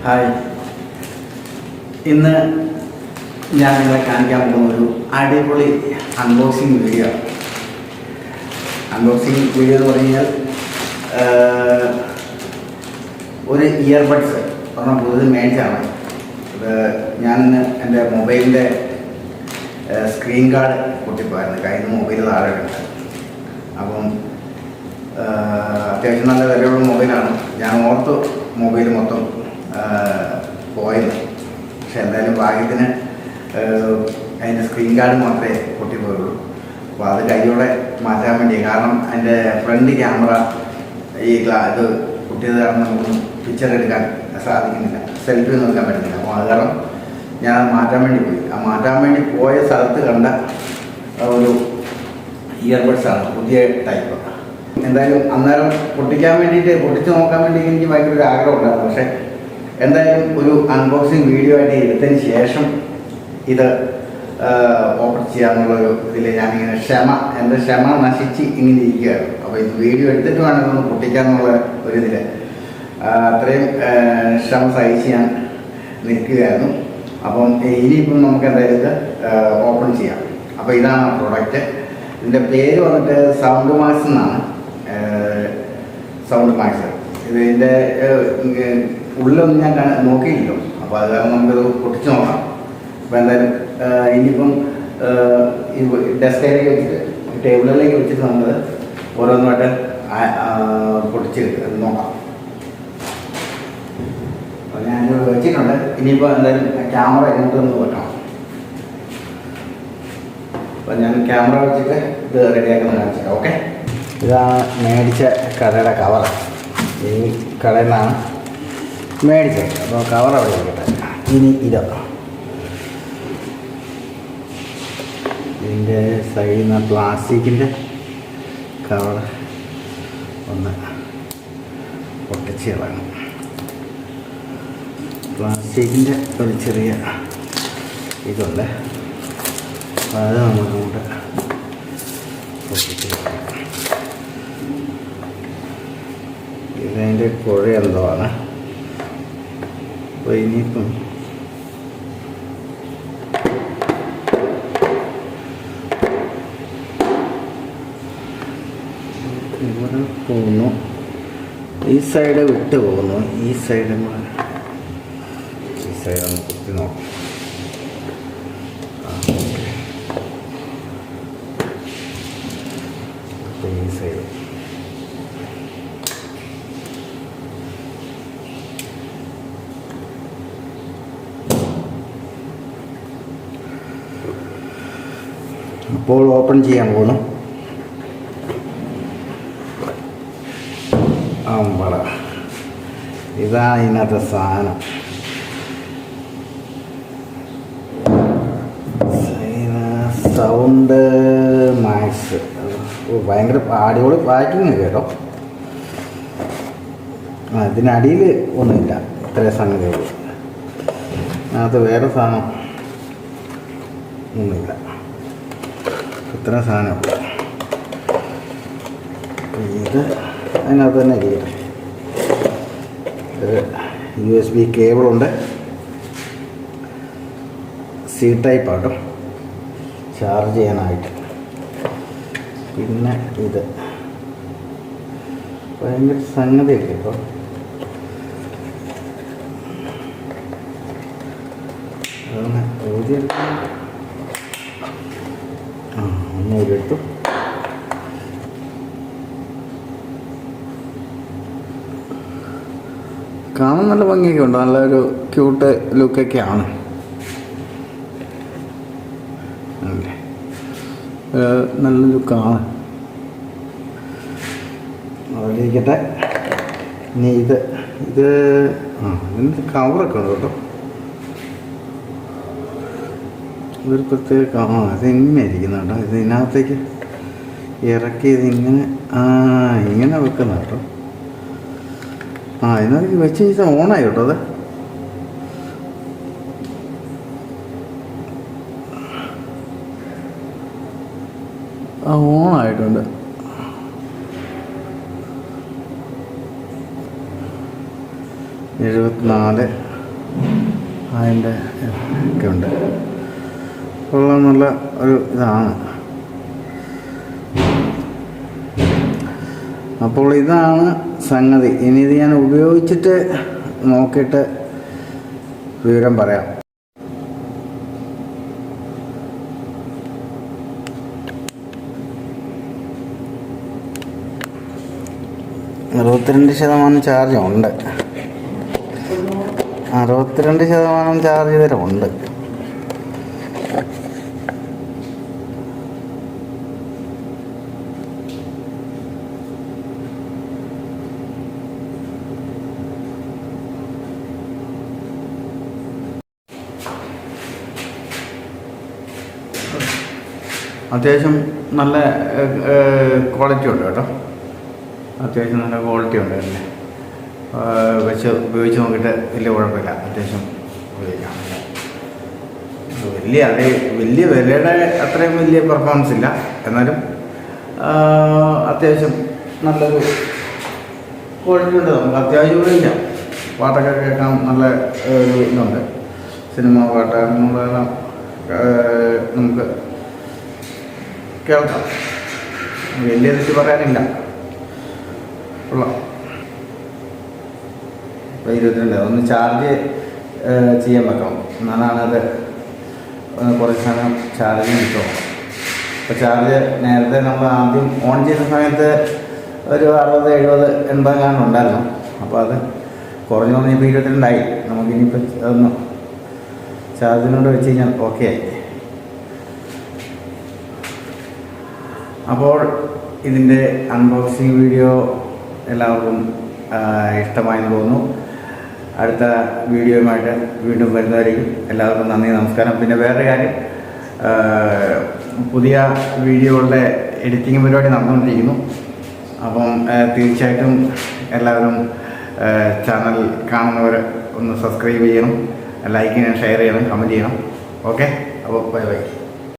Hi, ഇന്ന് ഞാൻ നിങ്ങളെ കാണിക്കാൻ പോകുന്ന ഒരു അടിപൊളി അൺബോക്സിങ് വീഡിയോ. അൺബോക്സിങ് വീഡിയോ എന്ന് പറഞ്ഞാൽ ഒരു ഇയർബഡ്സ് പറഞ്ഞാൽ പുതിയത് മേടിച്ചാണ്. ഇത് ഞാൻ എൻ്റെ മൊബൈലിൻ്റെ സ്ക്രീൻ ഗാർഡ് പൊട്ടിപ്പോയിരുന്നു. കയ്യിൽ നിന്ന് മൊബൈൽ താഴെ ഉണ്ട്. അപ്പം അത്യാവശ്യം നല്ല വിലയുള്ള മൊബൈലാണ്. ഞാൻ ഓർത്ത് മൊബൈൽ മൊത്തം പോയത്. പക്ഷെ എന്തായാലും ഭാഗ്യത്തിന് അതിൻ്റെ സ്ക്രീൻ ഗാർഡ് മാത്രമേ പൊട്ടിപ്പോയുള്ളൂ. അപ്പോൾ അത് കൈയോടെ മാറ്റാൻ വേണ്ടി, കാരണം അതിൻ്റെ ഫ്രണ്ട് ക്യാമറ ഇത് പൊട്ടിയത് കാരണം നമുക്ക് പിക്ചർ എടുക്കാൻ സാധിക്കുന്നില്ല, സെൽഫി ഒന്നും എടുക്കാൻ പറ്റുന്നില്ല. അപ്പോൾ അത് കാരണം ഞാൻ മാറ്റാൻ വേണ്ടി പോയി. ആ മാറ്റാൻ വേണ്ടി പോയ സ്ഥലത്ത് കണ്ട ഒരു ഇയർബഡ്സാണ്, പുതിയ ടൈപ്പ്. എന്തായാലും അന്നേരം പൊട്ടിച്ച് നോക്കാൻ വേണ്ടി എനിക്ക് ഭയങ്കര ഒരു ആഗ്രഹം ഉണ്ടായിരുന്നു. പക്ഷേ എന്തായാലും ഒരു അൺബോക്സിങ് വീഡിയോ ആയിട്ട് എടുത്തതിന് ശേഷം ഇത് ഓപ്പൺ ചെയ്യാമെന്നുള്ളൊരു ഇതിൽ ഞാനിങ്ങനെ എൻ്റെ ക്ഷമ നശിച്ച് ഇങ്ങനെ ഇരിക്കുകയായിരുന്നു. അപ്പോൾ ഇത് വീഡിയോ എടുത്തിട്ട് വേണം ഇതൊന്ന് പൊട്ടിക്കാമെന്നുള്ള ഒരിതിൽ അത്രയും ക്ഷമ സഹിച്ച് ഞാൻ നിൽക്കുകയായിരുന്നു. അപ്പം ഇനിയിപ്പം നമുക്ക് എന്തായാലും ഇത് ഓപ്പൺ ചെയ്യാം. അപ്പോൾ ഇതാണ് പ്രോഡക്റ്റ്. ഇതിൻ്റെ പേര് വന്നിട്ട് സൗണ്ട് മാക്സ് എന്നാണ്. സൗണ്ട് മാക്സ് ഇതിൻ്റെ ഉള്ളൊന്നും ഞാൻ നോക്കിയില്ലല്ലോ. അപ്പോൾ അത് കാരണം നമുക്കത് പൊട്ടിച്ച് നോക്കാം. അപ്പോൾ എന്തായാലും ഇനിയിപ്പം ഡെസ്കിലേക്ക് വെച്ചിട്ട് ടേബിളിലേക്ക് വെച്ചിട്ട് നമുക്ക് ഓരോന്നുമായിട്ട് പൊട്ടിച്ച് നോക്കാം. അപ്പോൾ ഞാൻ വെച്ചിട്ടുണ്ട്. ഇനിയിപ്പോൾ എന്തായാലും ക്യാമറ എങ്ങോട്ടൊന്ന് വെക്കണം. അപ്പോൾ ഞാൻ ക്യാമറ വെച്ചിട്ട് ഇത് റെഡിയാക്കുന്ന കാണിച്ചത്. ഓക്കെ, ഇതാണ് മേടിച്ച കടയുടെ കവർ. ഈ കടയിൽ നിന്നാണ് മേടിച്ചത്. അപ്പോൾ കവർ അവിടെ ഇരിക്കട്ടെ. ഇനി ഇതിൻ്റെ സൈഡിൽ നിന്ന് പ്ലാസ്റ്റിക്കിൻ്റെ കവർ ഒന്ന് പൊട്ടിച്ച് കളയണം. പ്ലാസ്റ്റിക്കിൻ്റെ ഒരു ചെറിയ ഇതുണ്ട്. അപ്പോൾ അത് നമുക്കങ്ങോട്ട് പൊട്ടിച്ച് കളയണം. ഇതിൻ്റെ കുഴ എന്തോ ആണ്. അപ്പോൾ ഇനിയിപ്പം ഇവിടെ പോകുന്നു, ഈ സൈഡ് വിട്ട് പോകുന്നു. ഈ സൈഡ് ഒന്ന് കുത്തി നോക്കാം. ഈ സൈഡ് അപ്പോൾ ഓപ്പൺ ചെയ്യാൻ പോകുന്നു. അമ്പട, ഇതാണ് ഇതിനകത്തെ സാധനം. Sound max. ഭയങ്കര അടിപൊളി പാക്കിങ് കേട്ടോ. ഇതിനടിയിൽ ഒന്നുമില്ല, ഇത്രയും സംഗതിയുള്ളൂ. അതിനകത്ത് വേറെ സാധനം ഒന്നുമില്ല, ഇത്ര സാധനമുള്ളൂ. ഇത് അതിനകത്ത് തന്നെ ഇരിക്കട്ടെ. USB കേബിളുണ്ട്. C ടൈപ്പ് ആട്ടോ, ചാർജ് ചെയ്യാനായിട്ട്. പിന്നെ ഇത് ഭയങ്കര സംഗതിയൊക്കെ കേട്ടോ. ഒന്നൂരെടുത്തു. കാണാൻ നല്ല ഭംഗിയൊക്കെ ഉണ്ട്, നല്ലൊരു ക്യൂട്ട് ലുക്കൊക്കെയാണ്. നല്ല ലുക്കാണ്. അതിലിരിക്കട്ടെ. ഇനി ഇത് ഇതിൻ്റെ കവറൊക്കെ ഉണ്ട് കേട്ടോ. ഇതൊരു പ്രത്യേക ഇതെങ്ങനെ ഇരിക്കുന്ന കേട്ടോ. ഇതിനകത്തേക്ക് ഇറക്കി ഇതിങ്ങനെ ഇങ്ങനെ വെക്കുന്ന കേട്ടോ. ഇതിനകത്തേക്ക് വെച്ച് കഴിഞ്ഞാൽ ഓണായി കേട്ടോ. അത് ഓണായിട്ടുണ്ട്. 74 അതിൻ്റെ ഒക്കെ ഉണ്ട്. ഉള്ള നല്ല ഒരു ഇതാണ്. അപ്പോൾ ഇതാണ് സംഗതി. ഇനി ഇത് ഞാൻ ഉപയോഗിച്ചിട്ട് നോക്കിയിട്ട് വിവരം പറയാം. %62 ചാർജ് ഉണ്ട്. 62% ചാർജ് തരമുണ്ട്. അത്യാവശ്യം നല്ല ക്വാളിറ്റി ഉണ്ട് കേട്ടോ. അത്യാവശ്യം നല്ല ക്വാളിറ്റി ഉണ്ട്. തന്നെ വെച്ച് ഉപയോഗിച്ച് നോക്കിയിട്ട് വലിയ കുഴപ്പമില്ല. അത്യാവശ്യം ഉപയോഗിക്കാം. വലിയ വിലയുടെ അത്രയും വലിയ പെർഫോമൻസ് ഇല്ല, എന്നാലും അത്യാവശ്യം നല്ലൊരു ക്വാളിറ്റി ഉണ്ട്. നമുക്ക് അത്യാവശ്യം ഉപയോഗിക്കാം. പാട്ടൊക്കെ കേൾക്കാൻ നല്ല ഒരു ഇതുണ്ട്. സിനിമ പാട്ട് അങ്ങനെയുള്ളതെല്ലാം നമുക്ക് കേൾക്കാം. വലിയ തെറ്റ് പറയാനില്ല. ഉള്ള 22 ഒന്ന് ചാർജ് ചെയ്യാൻ വെക്കണം. എന്നാലാണ് അത് കുറച്ച് സമയം ചാർജിങ് കിട്ടും. അപ്പോൾ ചാർജ് നേരത്തെ നമ്മൾ ആദ്യം ഓൺ ചെയ്ത സമയത്ത് ഒരു 60, 70, 80 കാണും ഉണ്ടായിരുന്നു. അപ്പോൾ അത് കുറഞ്ഞു വന്ന് ഇപ്പോൾ 22 ആയി. നമുക്കിനിയിപ്പോൾ അതൊന്ന് ചാർജിനോട് വെച്ച് കഴിഞ്ഞാൽ ഓക്കെ ആയി. അപ്പോൾ ഇതിൻ്റെ അൺബോക്സിങ് വീഡിയോ എല്ലാവർക്കും ഇഷ്ടമായെന്ന് തോന്നുന്നു. അടുത്ത വീഡിയോയുമായിട്ട് വീണ്ടും വരുന്നവരേക്കും എല്ലാവർക്കും നന്ദി, നമസ്കാരം. പിന്നെ വേറെ കാര്യം, പുതിയ വീഡിയോകളുടെ എഡിറ്റിംഗ് പരിപാടി നടന്നുകൊണ്ടിരിക്കുന്നു. അപ്പം തീർച്ചയായിട്ടും എല്ലാവരും ചാനൽ കാണുന്നവർ ഒന്ന് സബ്സ്ക്രൈബ് ചെയ്യണം, ലൈക്ക് ചെയ്യണം, ഷെയർ ചെയ്യണം, കമൻറ്റ് ചെയ്യണം. ഓക്കെ, അപ്പോൾ ബൈ ബൈ.